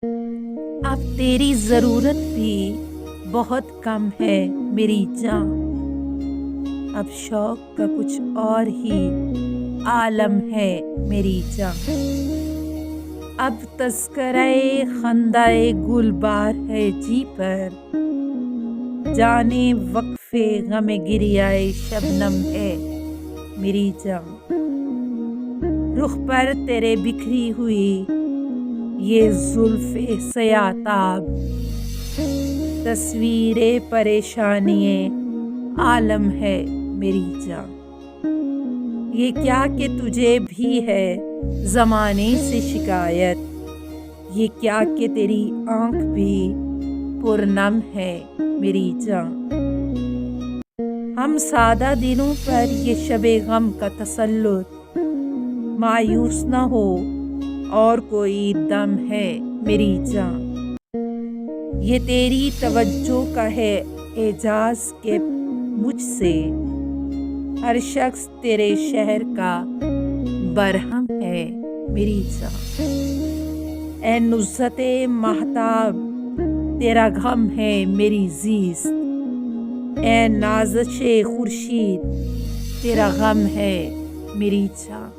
अब तेरी ज़रूरत भी बहुत कम है मेरी जान। अब शौक का कुछ और ही आलम है मेरी जान। अब तज़किरे खंदाए गुलबार है जी पर, जाने वक्फ़े गमे गिरियाए शबनम है मेरी जान। रुख पर तेरे बिखरी हुई ये जुल्फ़े सयाताब, तस्वीरे परेशानिए आलम है मेरी जान। ये क्या कि तुझे भी है ज़माने से शिकायत, ये क्या कि तेरी आँख भी पुरनम है मेरी जान। हम सादा दिनों पर ये शबे गम का तसल्लुत, मायूस न हो और कोई दम है मेरी जान। ये तेरी तवज्जो का है एजाज़ के मुझसे, हर शख्स तेरे शहर का बरहम है मेरी जान। ए नुज़्रते महताब तेरा गम है मेरी ज़ीस्त, ए नाज़िशे खुर्शीद तेरा गम है मेरी जान।